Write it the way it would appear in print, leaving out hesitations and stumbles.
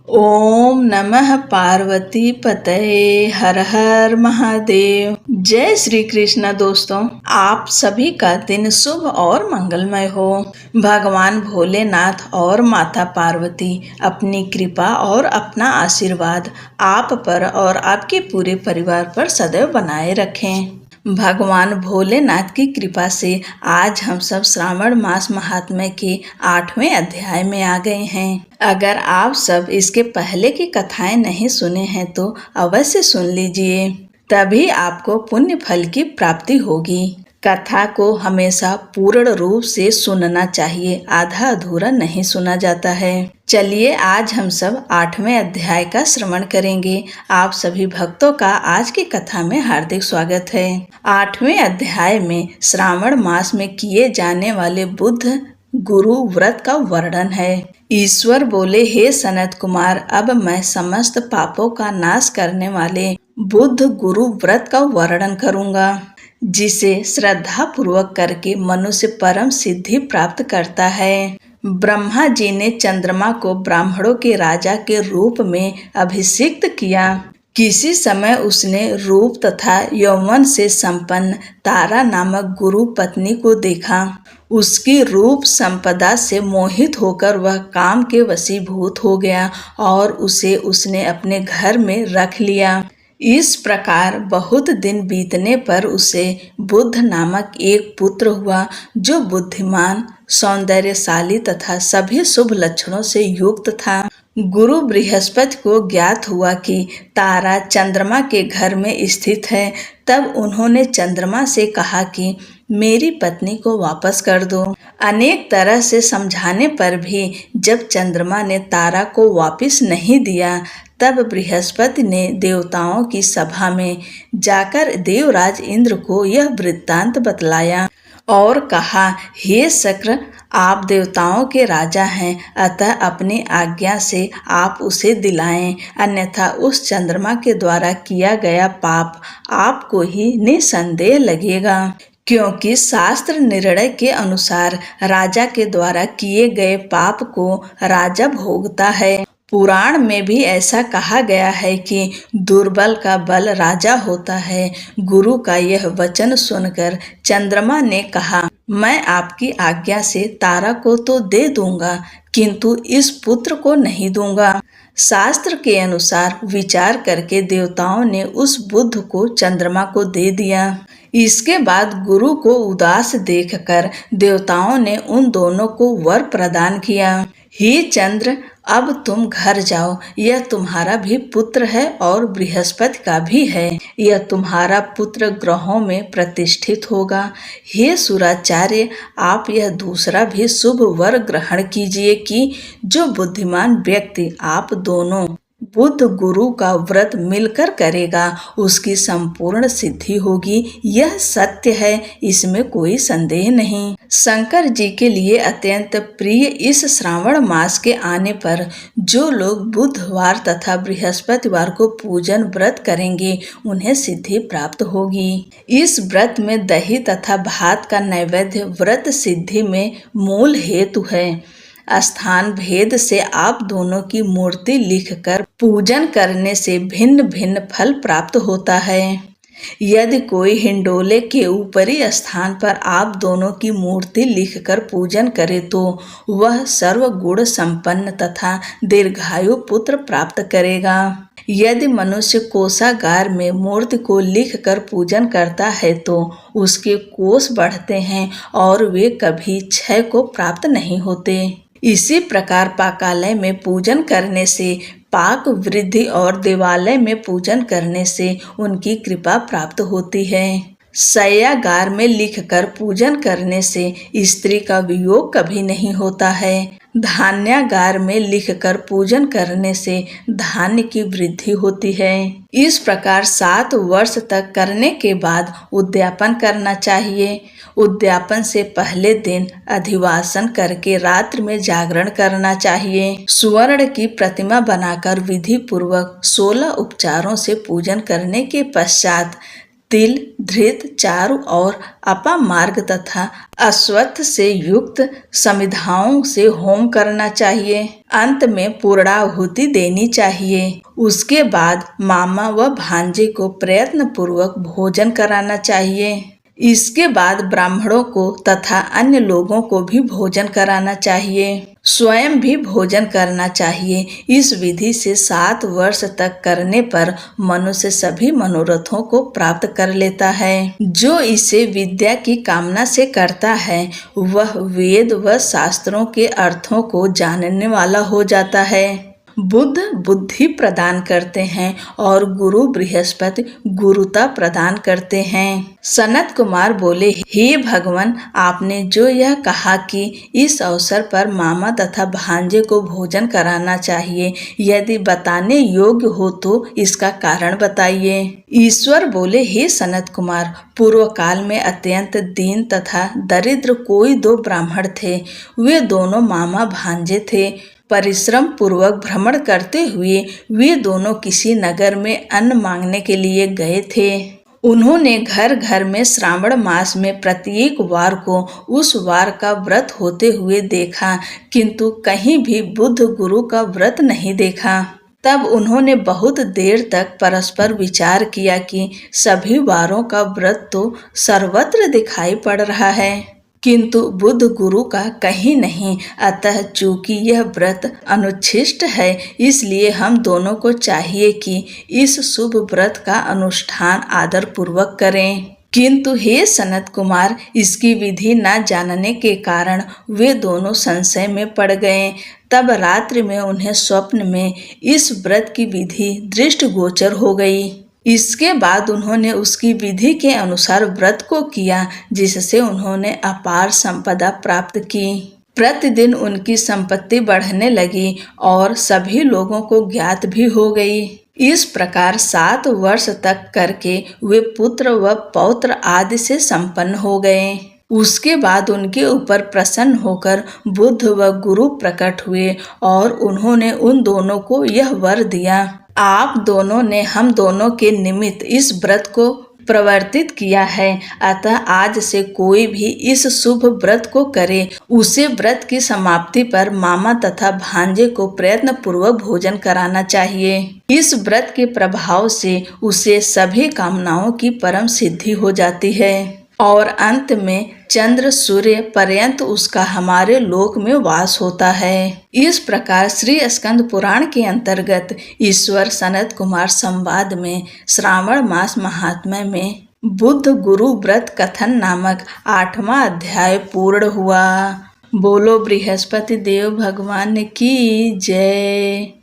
ओम नमः पार्वती पतये हर हर महादेव। जय श्री कृष्ण। दोस्तों, आप सभी का दिन शुभ और मंगलमय हो। भगवान भोलेनाथ और माता पार्वती अपनी कृपा और अपना आशीर्वाद आप पर और आपके पूरे परिवार पर सदैव बनाए रखें। भगवान भोलेनाथ की कृपा से आज हम सब श्रावण मास महात्म्य के 8वें अध्याय में आ गए हैं। अगर आप सब इसके पहले की कथाएं नहीं सुने हैं तो अवश्य सुन लीजिए, तभी आपको पुण्य फल की प्राप्ति होगी। कथा को हमेशा पूर्ण रूप से सुनना चाहिए, आधा अधूरा नहीं सुना जाता है। चलिए आज हम सब 8वें अध्याय का श्रवण करेंगे। आप सभी भक्तों का आज की कथा में हार्दिक स्वागत है। 8वें अध्याय में श्रावण मास में किए जाने वाले बुद्ध गुरु व्रत का वर्णन है। ईश्वर बोले, हे सनत कुमार, अब मैं समस्त पापों का नाश करने वाले बुद्ध गुरु व्रत का वर्णन करूंगा, जिसे श्रद्धा पूर्वक करके मनुष्य परम सिद्धि प्राप्त करता है। ब्रह्मा जी ने चंद्रमा को ब्राह्मणों के राजा के रूप में अभिषिक्त किया। किसी समय उसने रूप तथा यौवन से संपन्न तारा नामक गुरु पत्नी को देखा। उसकी रूप संपदा से मोहित होकर वह काम के वशीभूत हो गया और उसे उसने अपने घर में रख लिया। इस प्रकार बहुत दिन बीतने पर उसे बुद्ध नामक एक पुत्र हुआ, जो बुद्धिमान, सौंदर्यशाली तथा सभी शुभ लक्षणों से युक्त था। गुरु बृहस्पति को ज्ञात हुआ कि तारा चंद्रमा के घर में स्थित है। तब उन्होंने चंद्रमा से कहा कि मेरी पत्नी को वापस कर दो। अनेक तरह से समझाने पर भी जब चंद्रमा ने तारा को वापस नहीं दिया, तब बृहस्पति ने देवताओं की सभा में जाकर देवराज इंद्र को यह वृत्तांत बतलाया और कहा, हे शक्र, आप देवताओं के राजा हैं, अतः अपनी आज्ञा से आप उसे दिलाएं, अन्यथा उस चंद्रमा के द्वारा किया गया पाप आपको ही निसंदेह लगेगा। क्योंकि शास्त्र निर्णय के अनुसार राजा के द्वारा किए गए पाप को राजा भोगता है। पुराण में भी ऐसा कहा गया है कि दुर्बल का बल राजा होता है। गुरु का यह वचन सुनकर चंद्रमा ने कहा, मैं आपकी आज्ञा से तारा को तो दे दूंगा, किंतु इस पुत्र को नहीं दूंगा। शास्त्र के अनुसार विचार करके देवताओं ने उस बुद्ध को चंद्रमा को दे दिया। इसके बाद गुरु को उदास देखकर देवताओं ने उन दोनों को वर प्रदान किया। हे चंद्र, अब तुम घर जाओ, यह तुम्हारा भी पुत्र है और बृहस्पति का भी है। यह तुम्हारा पुत्र ग्रहों में प्रतिष्ठित होगा। हे सुराचार्य, आप यह दूसरा भी शुभ वर ग्रहण कीजिए कि जो बुद्धिमान व्यक्ति आप दोनों बुद्ध गुरु का व्रत मिलकर करेगा, उसकी संपूर्ण सिद्धि होगी। यह सत्य है, इसमें कोई संदेह नहीं। शंकर जी के लिए अत्यंत प्रिय इस श्रावण मास के आने पर जो लोग बुधवार तथा बृहस्पतिवार को पूजन व्रत करेंगे, उन्हें सिद्धि प्राप्त होगी। इस व्रत में दही तथा भात का नैवेद्य व्रत सिद्धि में मूल हेतु है। स्थान भेद से आप दोनों की मूर्ति लिखकर पूजन करने से भिन्न भिन्न फल प्राप्त होता है। यदि कोई हिंडोले के ऊपरी स्थान पर आप दोनों की मूर्ति लिखकर पूजन करे तो वह सर्वगुण संपन्न तथा दीर्घायु पुत्र प्राप्त करेगा। यदि मनुष्य कोषागार में मूर्ति को लिखकर पूजन करता है तो उसके कोष बढ़ते हैं और वे कभी क्षय को प्राप्त नहीं होते। इसी प्रकार पाकालय में पूजन करने से पाक वृद्धि और देवालय में पूजन करने से उनकी कृपा प्राप्त होती है। शय्यागार में लिखकर पूजन करने से स्त्री का वियोग कभी नहीं होता है। धान्यागार में लिखकर पूजन करने से धान्य की वृद्धि होती है। इस प्रकार 7 वर्ष तक करने के बाद उद्यापन करना चाहिए। उद्यापन से पहले दिन अधिवासन करके रात्रि में जागरण करना चाहिए। स्वर्ण की प्रतिमा बनाकर विधि पूर्वक 16 उपचारों से पूजन करने के पश्चात तिल धृत चारु और अपामार्ग तथा अश्वत्थ से युक्त समिधाओं से होम करना चाहिए। अंत में पूर्णाहुति देनी चाहिए। उसके बाद मामा व भांजे को प्रयत्न पूर्वक भोजन कराना चाहिए। इसके बाद ब्राह्मणों को तथा अन्य लोगों को भी भोजन कराना चाहिए। स्वयं भी भोजन करना चाहिए। इस विधि से 7 वर्ष तक करने पर मनुष्य सभी मनोरथों को प्राप्त कर लेता है। जो इसे विद्या की कामना से करता है वह वेद व शास्त्रों के अर्थों को जानने वाला हो जाता है। बुद्ध बुद्धि प्रदान करते हैं और गुरु बृहस्पति गुरुता प्रदान करते हैं। सनत कुमार बोले, हे भगवान, आपने जो यह कहा कि इस अवसर पर मामा तथा भांजे को भोजन कराना चाहिए, यदि बताने योग्य हो तो इसका कारण बताइए। ईश्वर बोले, हे सनत कुमार, पूर्व काल में अत्यंत दीन तथा दरिद्र कोई 2 ब्राह्मण थे। वे दोनों मामा भांजे थे। परिश्रम पूर्वक भ्रमण करते हुए वे दोनों किसी नगर में अन्न मांगने के लिए गए थे। उन्होंने घर घर में श्रावण मास में प्रत्येक वार को उस वार का व्रत होते हुए देखा, किंतु कहीं भी बुद्ध गुरु का व्रत नहीं देखा। तब उन्होंने बहुत देर तक परस्पर विचार किया कि सभी वारों का व्रत तो सर्वत्र दिखाई पड़ रहा है, किंतु बुद्ध गुरु का कहीं नहीं। अतः चूंकि यह व्रत अनुच्छिष्ट है, इसलिए हम दोनों को चाहिए कि इस शुभ व्रत का अनुष्ठान आदर पूर्वक करें। किंतु हे सनत कुमार, इसकी विधि न जानने के कारण वे दोनों संशय में पड़ गए। तब रात्रि में उन्हें स्वप्न में इस व्रत की विधि दृष्टिगोचर हो गई। इसके बाद उन्होंने उसकी विधि के अनुसार व्रत को किया, जिससे उन्होंने अपार संपदा प्राप्त की। प्रतिदिन उनकी संपत्ति बढ़ने लगी और सभी लोगों को ज्ञात भी हो गई। इस प्रकार 7 वर्ष तक करके वे पुत्र व पौत्र आदि से संपन्न हो गए। उसके बाद उनके ऊपर प्रसन्न होकर बुद्ध व गुरु प्रकट हुए और उन्होंने उन दोनों को यह वर दिया, आप दोनों ने हम दोनों के निमित्त इस व्रत को प्रवर्तित किया है, अतः आज से कोई भी इस शुभ व्रत को करे, उसे व्रत की समाप्ति पर मामा तथा भांजे को प्रयत्न पूर्वक भोजन कराना चाहिए। इस व्रत के प्रभाव से उसे सभी कामनाओं की परम सिद्धि हो जाती है और अंत में चंद्र सूर्य पर्यंत उसका हमारे लोक में वास होता है। इस प्रकार श्री स्कंद पुराण के अंतर्गत ईश्वर सनत कुमार संवाद में श्रावण मास महात्म्य में बुद्ध गुरु व्रत कथन नामक 8वां अध्याय पूर्ण हुआ। बोलो बृहस्पति देव भगवान की जय।